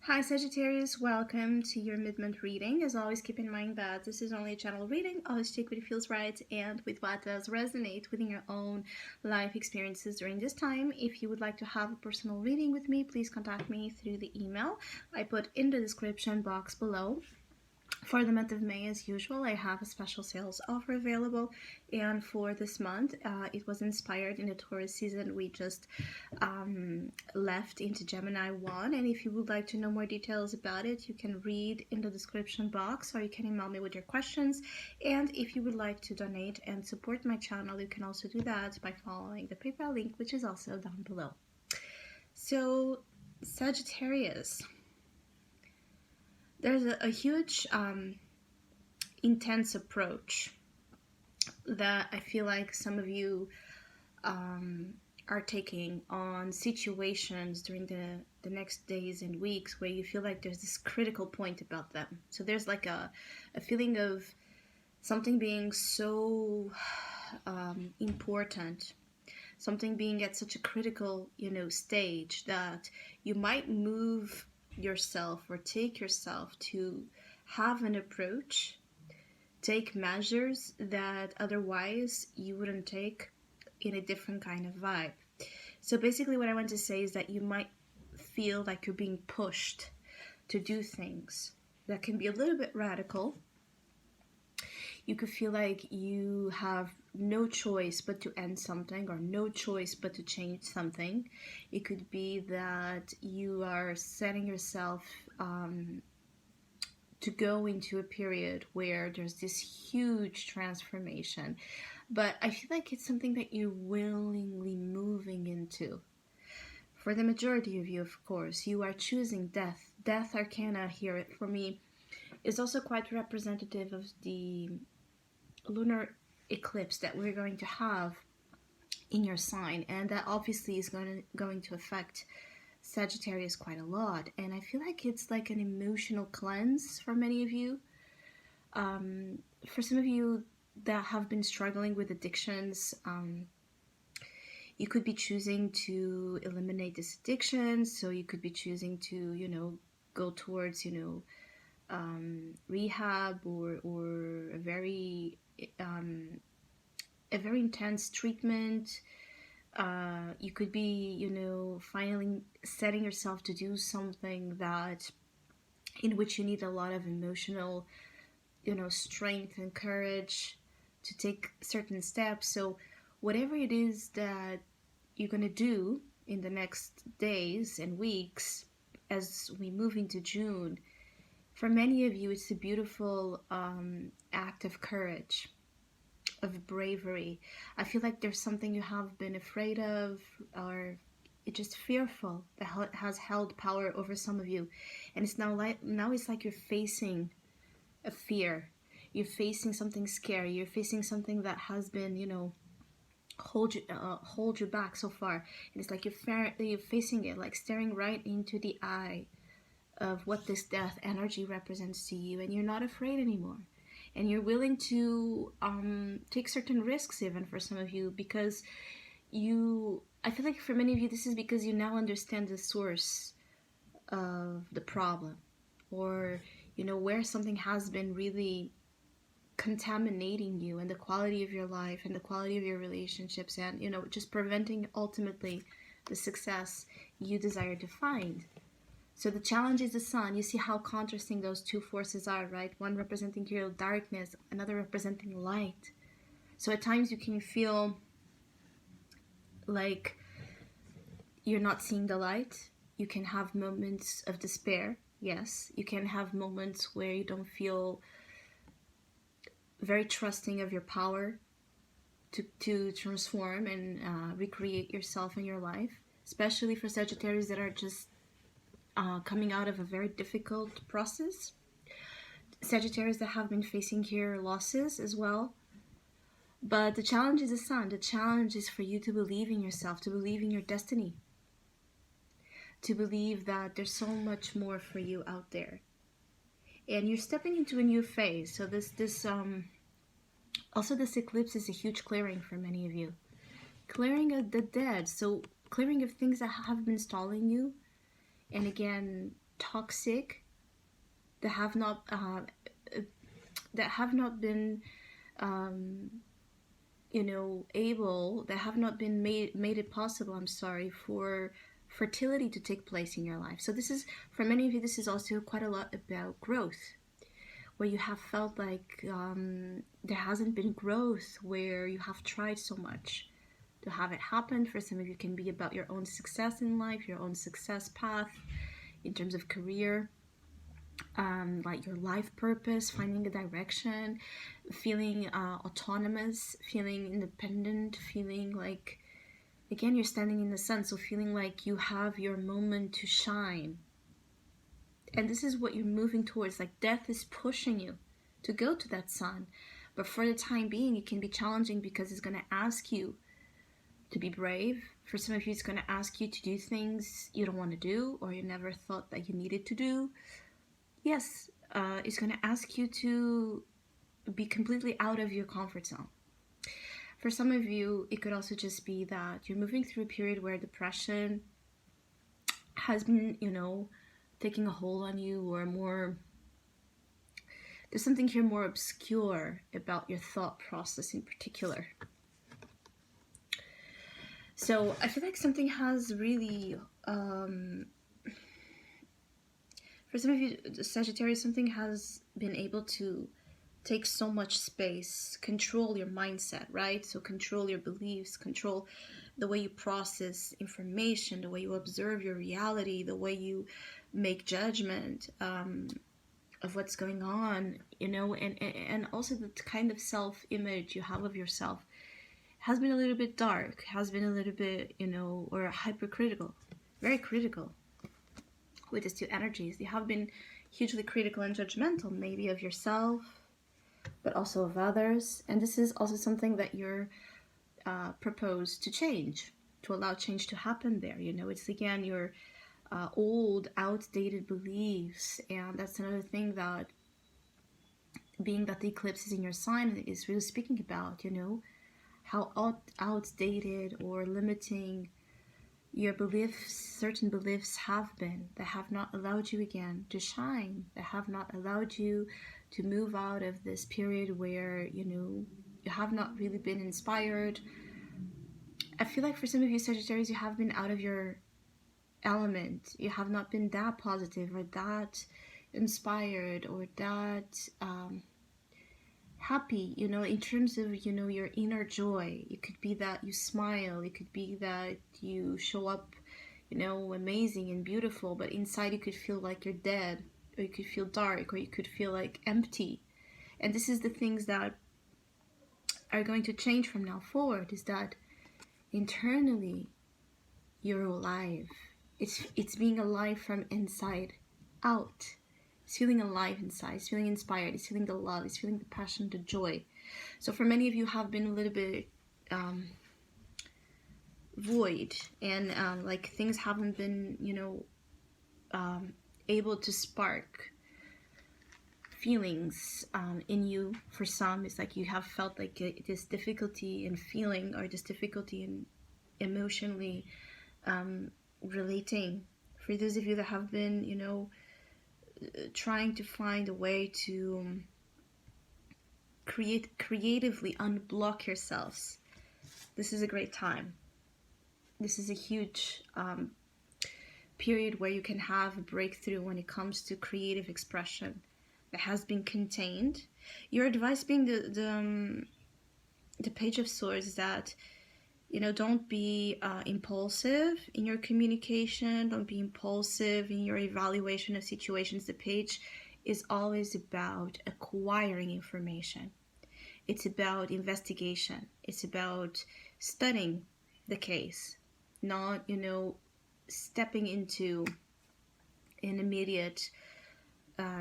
Hi Sagittarius, welcome to your mid-month reading. As always, keep in mind that this is only a general reading. Always take what feels right and with what does resonate within your own life experiences during this time. If you would like to have a personal reading with me, please contact me through the email I put in the description box below. For the month of May, as usual, I have a special sales offer available, and for this month, it was inspired in the Taurus season we just left into Gemini 1, and if you would like to know more details about it, you can read in the description box, or you can email me with your questions. And if you would like to donate and support my channel, you can also do that by following the PayPal link, which is also down below. So, Sagittarius, there's a huge intense approach that I feel like some of you are taking on situations during the next days and weeks where you feel like there's this critical point about them. So there's like a feeling of something being so important, something being at such a critical, stage that you might move yourself or take yourself to have an approach, take measures that otherwise you wouldn't take in a different kind of vibe. So basically what I want to say is that you might feel like you're being pushed to do things that can be a little bit radical. You could feel like you have no choice but to end something, or no choice but to change something. It could be that you are setting yourself to go into a period where there's this huge transformation. But I feel like it's something that you're willingly moving into. For the majority of you, of course, you are choosing death. Death arcana here, for me, is also quite representative of the lunar eclipse that we're going to have in your sign, and that obviously is going to affect Sagittarius quite a lot. And I feel like it's like an emotional cleanse for many of you. For some of you that have been struggling with addictions, you could be choosing to eliminate this addiction. So you could be choosing to go towards rehab or a very intense treatment. You could be, finally setting yourself to do something in which you need a lot of emotional, strength and courage to take certain steps. So whatever it is that you're going to do in the next days and weeks as we move into June, for many of you, it's a beautiful act of courage, of bravery. I feel like there's something you have been afraid of, or it's just fearful, that has held power over some of you, and it's now it's like you're facing a fear. You're facing something scary. You're facing something that has been, hold you back so far, and it's like you're facing it, like staring right into the eye of what this death energy represents to you, and you're not afraid anymore. And you're willing to take certain risks, even for some of you, because I feel like for many of you, this is because you now understand the source of the problem, or, where something has been really contaminating you and the quality of your life and the quality of your relationships, and, just preventing ultimately the success you desire to find. So the challenge is the sun. You see how contrasting those two forces are, right? One representing your darkness, another representing light. So at times you can feel like you're not seeing the light. You can have moments of despair. Yes, you can have moments where you don't feel very trusting of your power to transform and recreate yourself in your life, especially for Sagittarius that are just coming out of a very difficult process. Sagittarius that have been facing here losses as well. But the challenge is the sun. The challenge is for you to believe in yourself, to believe in your destiny, to believe that there's so much more for you out there. And you're stepping into a new phase. So also this eclipse is a huge clearing for many of you. Clearing of the dead. So clearing of things that have been stalling you. And again, toxic, that have not been that have not been made it possible, I'm sorry, for fertility to take place in your life. So this is, for many of you, this is also quite a lot about growth, where you have felt like there hasn't been growth, where you have tried so much to have it happen. For some of you, it can be about your own success in life, your own success path in terms of career, like your life purpose, finding a direction, feeling autonomous, feeling independent, feeling like, again, you're standing in the sun, so feeling like you have your moment to shine. And this is what you're moving towards. Like, death is pushing you to go to that sun. But for the time being, it can be challenging because it's going to ask you to be brave. For some of you, it's going to ask you to do things you don't want to do, or you never thought that you needed to do. Yes, it's going to ask you to be completely out of your comfort zone. For some of you, it could also just be that you're moving through a period where depression has been, taking a hold on you, or more, there's something here more obscure about your thought process in particular. So I feel like something has really, for some of you, Sagittarius, something has been able to take so much space, control your mindset, right? So control your beliefs, control the way you process information, the way you observe your reality, the way you make judgment of what's going on, and also the kind of self-image you have of yourself has been a little bit dark, has been a little bit, or hypercritical, very critical with these two energies. You have been hugely critical and judgmental, maybe of yourself, but also of others. And this is also something that you're proposed to change, to allow change to happen there. It's, again, your old, outdated beliefs. And that's another thing that, being that the eclipse is in your sign, is really speaking about, how outdated or limiting your beliefs, certain beliefs have been, that have not allowed you, again, to shine, that have not allowed you to move out of this period where, you have not really been inspired. I feel like for some of you Sagittarius, you have been out of your element. You have not been that positive, or that inspired, or that happy, in terms of, your inner joy. It could be that you smile, it could be that you show up, amazing and beautiful, but inside you could feel like you're dead, or you could feel dark, or you could feel like empty. And this is the things that are going to change from now forward, is that internally you're alive. It's being alive from inside out. It's feeling alive inside. It's feeling inspired. It's feeling the love. It's feeling the passion, the joy. So for many of you have been a little bit void, and like things haven't been, able to spark feelings in you. For some, it's like you have felt like this difficulty in feeling, or this difficulty in emotionally relating. For those of you that have been, trying to find a way to creatively unblock yourselves, this is a great time. This is a huge period where you can have a breakthrough when it comes to creative expression that has been contained. Your advice, being the Page of Swords, is that, don't be impulsive in your communication. Don't be impulsive in your evaluation of situations. The page is always about acquiring information. It's about investigation. It's about studying the case, not, stepping into an immediate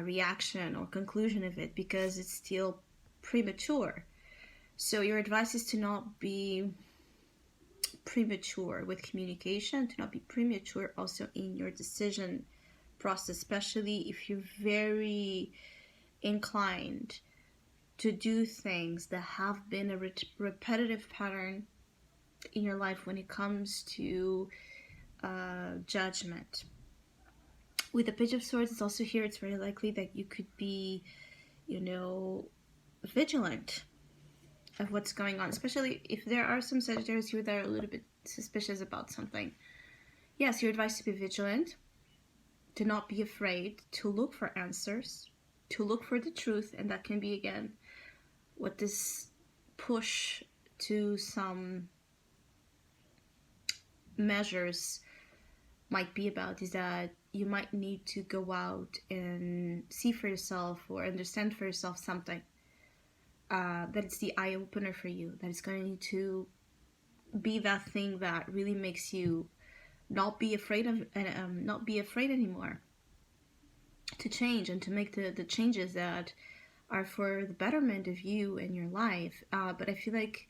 reaction or conclusion of it, because it's still premature. So your advice is to not be premature with communication, to not be premature also in your decision process, especially if you're very inclined to do things that have been a repetitive pattern in your life when it comes to judgment. With the Page of Swords, it's also here, it's very likely that you could be, you know, vigilant of what's going on, especially if there are some Sagittarius here that are a little bit suspicious about something. Yes, you're advised to be vigilant, to not be afraid, to look for answers, to look for the truth, and that can be, again, what this push to some measures might be about, is that you might need to go out and see for yourself or understand for yourself something. That it's the eye opener for you, that it's going to be that thing that really makes you not be afraid of, not be afraid anymore, to change and to make the changes that are for the betterment of you and your life. But I feel like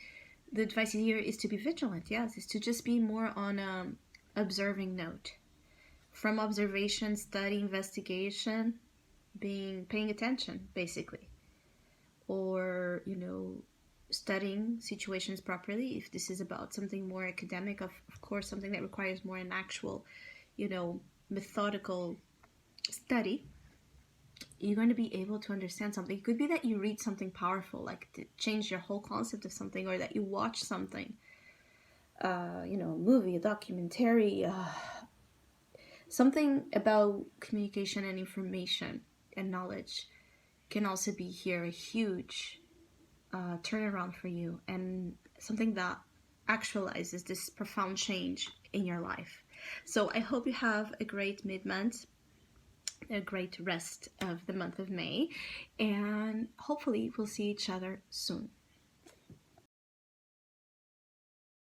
the advice here is to be vigilant. Yes, is to just be more on observing note, from observation, study, investigation, paying attention, basically, or, you know, studying situations properly. If this is about something more academic, of course, something that requires more an actual, you know, methodical study, you're going to be able to understand something. It could be that you read something powerful, like to change your whole concept of something, or that you watch something, you know, a movie, a documentary, something about communication and information and knowledge can also be here a huge turnaround for you, and something that actualizes this profound change in your life. So I hope you have a great mid-month, a great rest of the month of May, and hopefully we'll see each other soon.